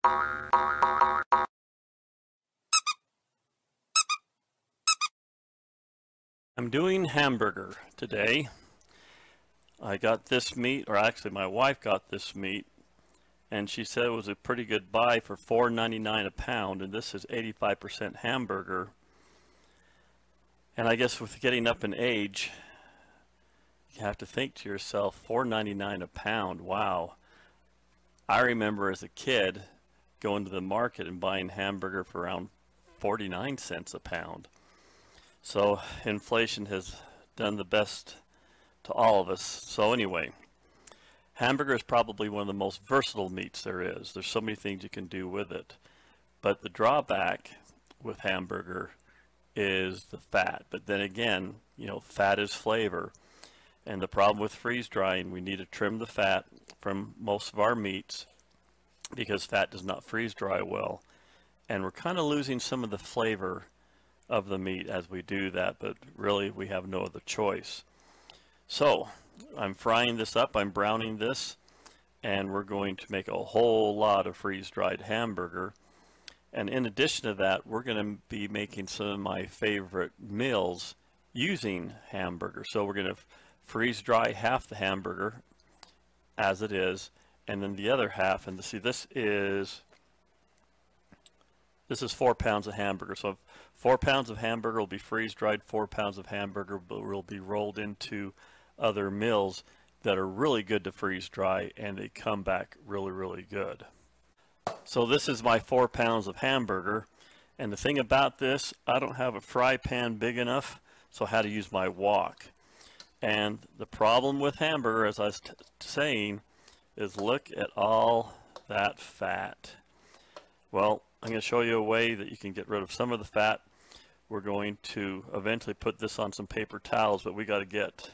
I'm doing hamburger today. I got this meat, or actually my wife got this meat, and she said it was a pretty good buy for $4.99 a pound, and this is 85% hamburger. And I guess with getting up in age, you have to think to yourself, $4.99 a pound, wow. I remember as a kid going to the market and buying hamburger for around 49 cents a pound. So inflation has done the best to all of us. So anyway, hamburger is probably one of the most versatile meats there is. There's so many things you can do with it. But the drawback with hamburger is the fat. But then again, you know, fat is flavor. And the problem with freeze drying, we need to trim the fat from most of our meats because fat does not freeze dry well. And we're kind of losing some of the flavor of the meat as we do that, but really we have no other choice. So I'm frying this up, I'm browning this, and we're going to make a whole lot of freeze-dried hamburger. And in addition to that, we're going to be making some of my favorite meals using hamburger. So we're going to freeze dry half the hamburger as it is, and then the other half, and see, this is 4 pounds of hamburger. So 4 pounds of hamburger will be freeze dried, 4 pounds of hamburger will be rolled into other meals that are really good to freeze dry, and they come back really, really good. So this is my 4 pounds of hamburger, and the thing about this, I don't have a fry pan big enough, so I had to use my wok. And the problem with hamburger, as I was saying, is look at all that fat. Well, I'm going to show you a way that you can get rid of some of the fat. We're going to eventually put this on some paper towels, but we got to get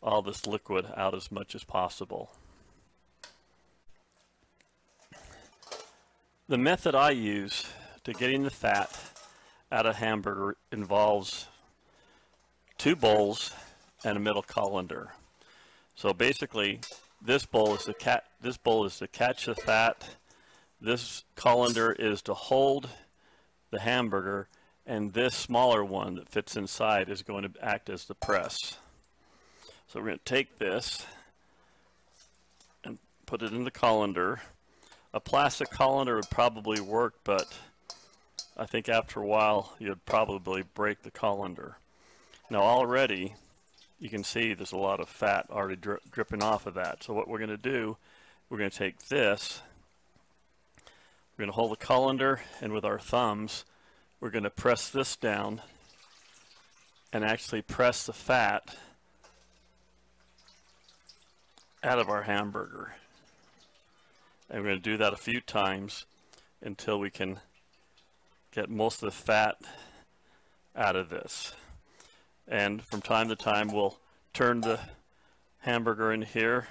all this liquid out as much as possible. The method I use to getting the fat out of hamburger involves 2 bowls and a middle colander. So basically, this bowl is to catch the fat. This colander is to hold the hamburger, and this smaller one that fits inside is going to act as the press. So we're going to take this and put it in the colander. A plastic colander would probably work, but I think after a while you'd probably break the colander. Now already you can see there's a lot of fat already dripping off of that. So what we're going to do, we're going to take this, we're going to hold the colander, and with our thumbs we're going to press this down and actually press the fat out of our hamburger. And we're going to do that a few times until we can get most of the fat out of this. And from time to time we'll turn the hamburger in here,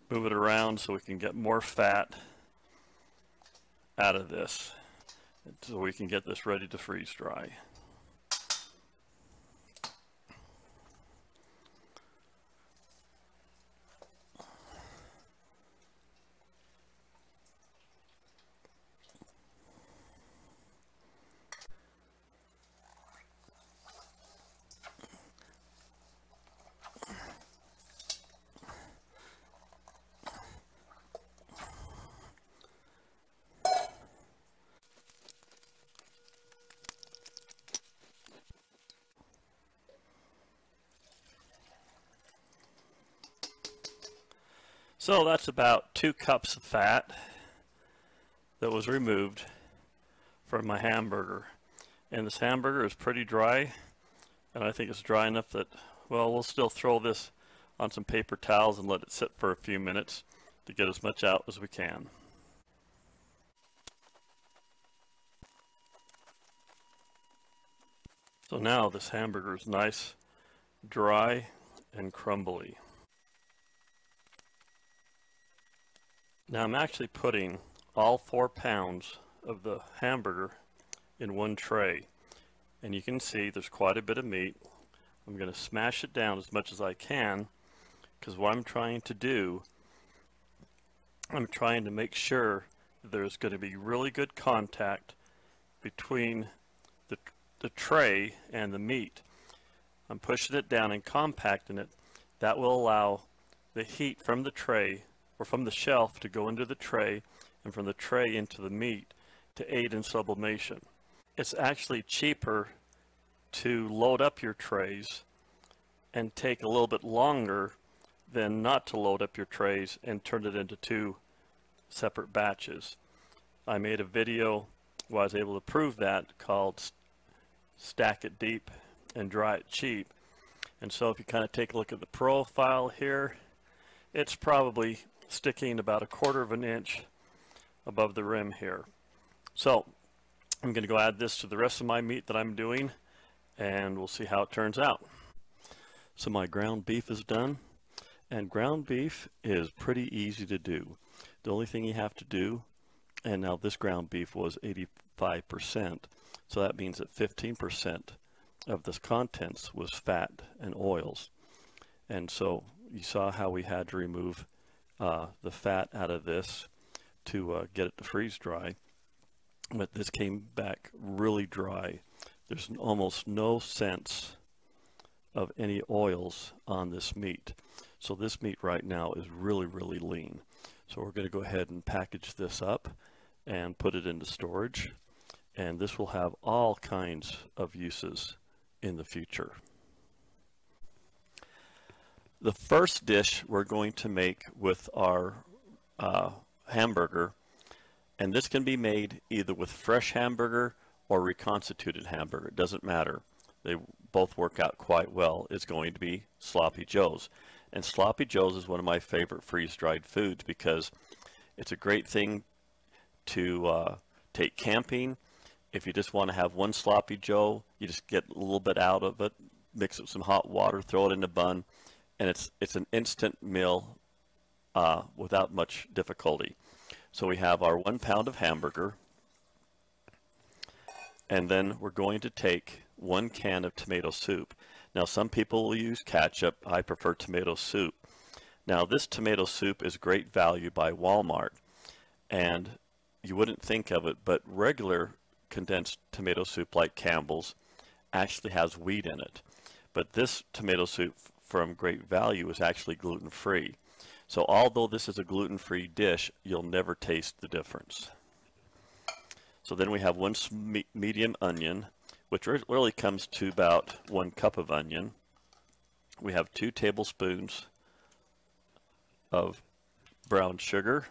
move it around so we can get more fat out of this, so we can get this ready to freeze dry. So that's about 2 cups of fat that was removed from my hamburger. And this hamburger is pretty dry, and I think it's dry enough that, well, we'll still throw this on some paper towels and let it sit for a few minutes to get as much out as we can. So now this hamburger is nice, dry, and crumbly. Now I'm actually putting all 4 pounds of the hamburger in one tray, and you can see there's quite a bit of meat. I'm going to smash it down as much as I can, because what I'm trying to do I'm trying to make sure that there's going to be really good contact between the tray and the meat. I'm pushing it down and compacting it. That will allow the heat from the tray or from the shelf to go into the tray and from the tray into the meat to aid in sublimation. It's actually cheaper to load up your trays and take a little bit longer than not to load up your trays and turn it into 2 separate batches. I made a video where I was able to prove that, called Stack It Deep and Dry It Cheap. And so if you kind of take a look at the profile here, it's probably sticking about 1/4 of an inch above the rim here. So I'm going to go add this to the rest of my meat that I'm doing, and we'll see how it turns out. So my ground beef is done, and ground beef is pretty easy to do. The only thing you have to do, and now this ground beef was 85%, so that means that 15% of the contents was fat and oils. And so you saw how we had to remove the fat out of this to get it to freeze dry. But this came back really dry. There's almost no sense of any oils on this meat. So this meat right now is really, really lean. So we're going to go ahead and package this up and put it into storage. And this will have all kinds of uses in the future. The first dish we're going to make with our hamburger, and this can be made either with fresh hamburger or reconstituted hamburger. It doesn't matter. They both work out quite well. It's going to be Sloppy Joe's. And Sloppy Joe's is one of my favorite freeze-dried foods because it's a great thing to take camping. If you just want to have one Sloppy Joe, you just get a little bit out of it, mix it with some hot water, throw it in a bun, and it's an instant meal without much difficulty. So we have our 1 pound of hamburger, and then we're going to take 1 can of tomato soup. Now some people will use ketchup. I prefer tomato soup. Now this tomato soup is great value by Walmart, and you wouldn't think of it, but regular condensed tomato soup like Campbell's actually has wheat in it. But this tomato soup from Great Value is actually gluten-free. So although this is a gluten-free dish, you'll never taste the difference. So then we have 1 medium onion, which really comes to about 1 cup of onion. We have 2 tablespoons of brown sugar.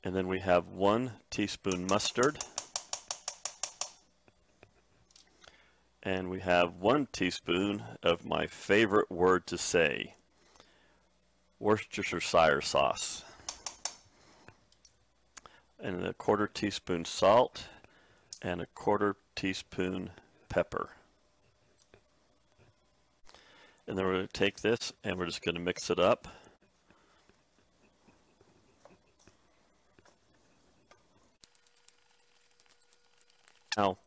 And then we have 1 teaspoon mustard. And we have 1 teaspoon of my favorite word to say, Worcestershire sauce. And a 1/4 teaspoon salt and a 1/4 teaspoon pepper. And then we're going to take this and we're just going to mix it up. Now,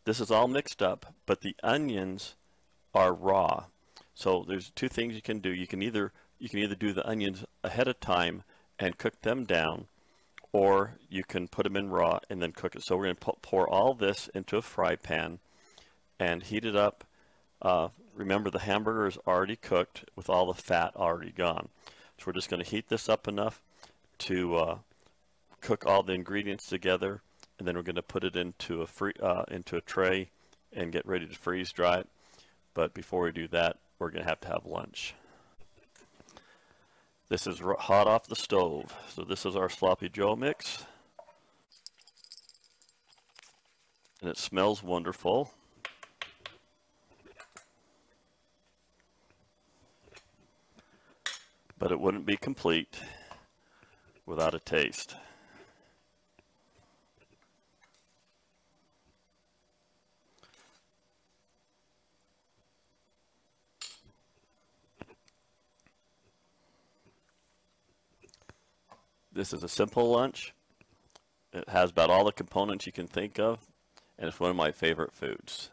this is all mixed up, but the onions are raw. So there's 2 things you can do. You can either do the onions ahead of time and cook them down, or you can put them in raw and then cook it. So we're going to pour all this into a fry pan and heat it up. Remember, the hamburger is already cooked with all the fat already gone. So we're just going to heat this up enough to cook all the ingredients together, and then we're going to put it into a tray and get ready to freeze dry it. But before we do that, we're going to have lunch. This is hot off the stove. So this is our Sloppy Joe mix. And it smells wonderful. But it wouldn't be complete without a taste. This is a simple lunch. It has about all the components you can think of, and it's one of my favorite foods.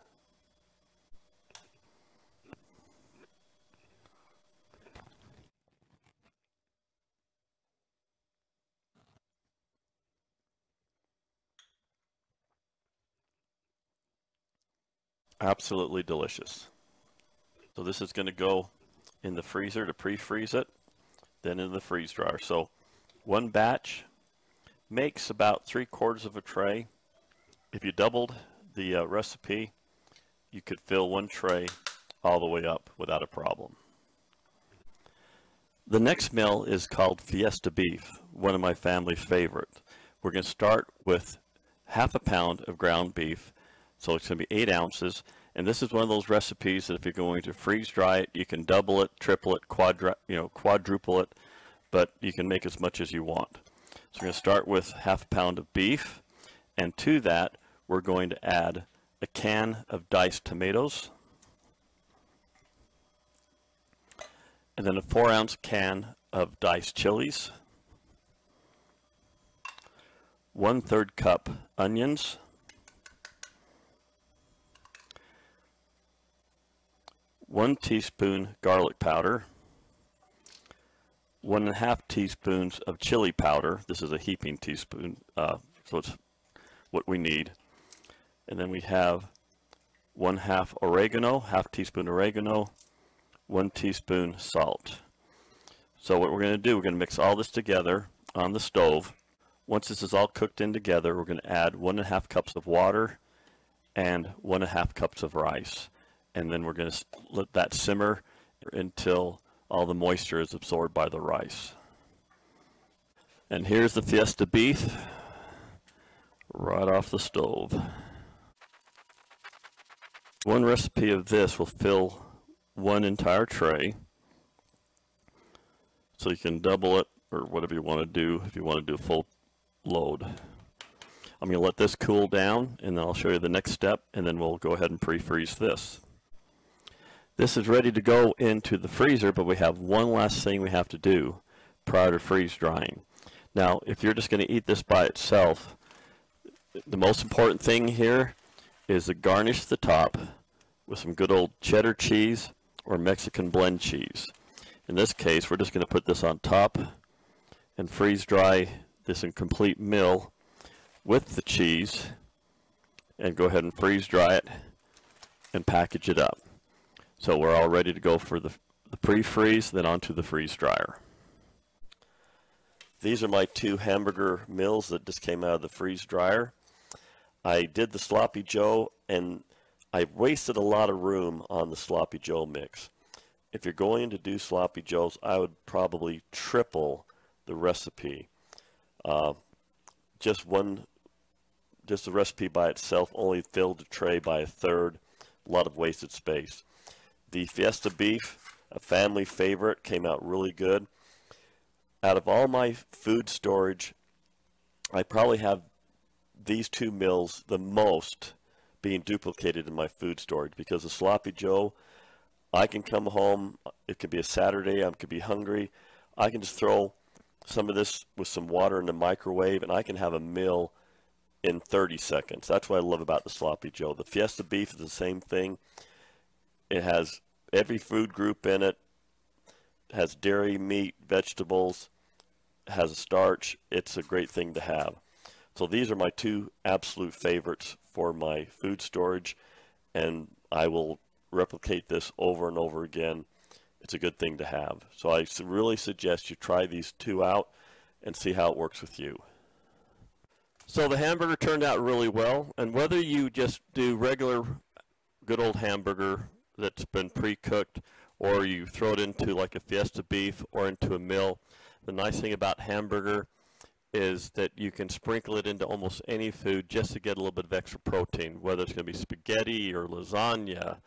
Absolutely delicious. So this is going to go in the freezer to pre-freeze it, then in the freeze dryer. So one batch makes about 3/4 of a tray. If you doubled the recipe, you could fill one tray all the way up without a problem. The next meal is called Fiesta Beef, one of my family's favorite. We're going to start with 1/2 pound of ground beef, so it's going to be 8 ounces. And this is one of those recipes that if you're going to freeze dry it, you can double it, triple it, quadruple it, but you can make as much as you want. So we're going to start with 1/2 pound of beef, and to that we're going to add a can of diced tomatoes, and then a 4-ounce can of diced chilies, 1/3 cup onions, 1 teaspoon garlic powder, 1½ teaspoons of chili powder. This is a heaping teaspoon, so it's what we need. And then we have 1/2 oregano, 1/2 teaspoon oregano, 1 teaspoon salt. So what we're going to do, we're going to mix all this together on the stove. Once this is all cooked in together, we're going to add 1½ cups of water and 1½ cups of rice. And then we're going to let that simmer until all the moisture is absorbed by the rice. And here's the Fiesta Beef right off the stove. One recipe of this will fill one entire tray, so you can double it or whatever you want to do if you want to do a full load. I'm going to let this cool down, and then I'll show you the next step, and then we'll go ahead and pre-freeze this. This is ready to go into the freezer, but we have one last thing we have to do prior to freeze drying. Now, if you're just going to eat this by itself, the most important thing here is to garnish the top with some good old cheddar cheese or Mexican blend cheese. In this case, we're just going to put this on top and freeze dry this in complete meal with the cheese, and go ahead and freeze dry it and package it up. So we're all ready to go for the pre-freeze, then onto the freeze dryer. These are my 2 hamburger meals that just came out of the freeze dryer. I did the Sloppy Joe, and I wasted a lot of room on the Sloppy Joe mix. If you're going to do Sloppy Joes, I would probably triple the recipe. Just the recipe by itself only filled the tray by 1/3. A lot of wasted space. The Fiesta Beef, a family favorite, came out really good. Out of all my food storage, I probably have these 2 meals the most being duplicated in my food storage, because the Sloppy Joe, I can come home, it could be a Saturday, I could be hungry, I can just throw some of this with some water in the microwave, and I can have a meal in 30 seconds. That's what I love about the Sloppy Joe. The Fiesta Beef is the same thing. It has every food group in it. It has dairy, meat, vegetables, has a starch. It's a great thing to have. So these are my 2 absolute favorites for my food storage, and I will replicate this over and over again. It's a good thing to have. So I really suggest you try these 2 out and see how it works with you. So the hamburger turned out really well, and whether you just do regular good old hamburger that's been pre-cooked, or you throw it into like a Fiesta Beef or into a meal, the nice thing about hamburger is that you can sprinkle it into almost any food just to get a little bit of extra protein, whether it's going to be spaghetti or lasagna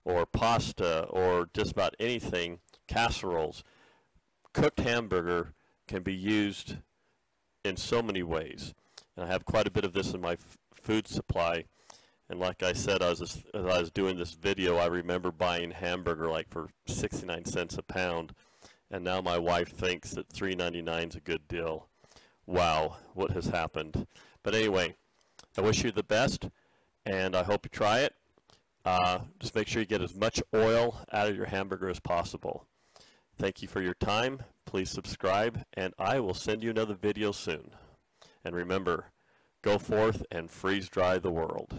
or pasta or just about anything, casseroles. Cooked hamburger can be used in so many ways, and I have quite a bit of this in my food supply. And like I said, as I was doing this video, I remember buying hamburger like for 69 cents a pound, and now my wife thinks that $3.99 is a good deal. Wow, what has happened? But anyway, I wish you the best, and I hope you try it. Just make sure you get as much oil out of your hamburger as possible. Thank you for your time. Please subscribe, and I will send you another video soon. And remember, go forth and freeze dry the world.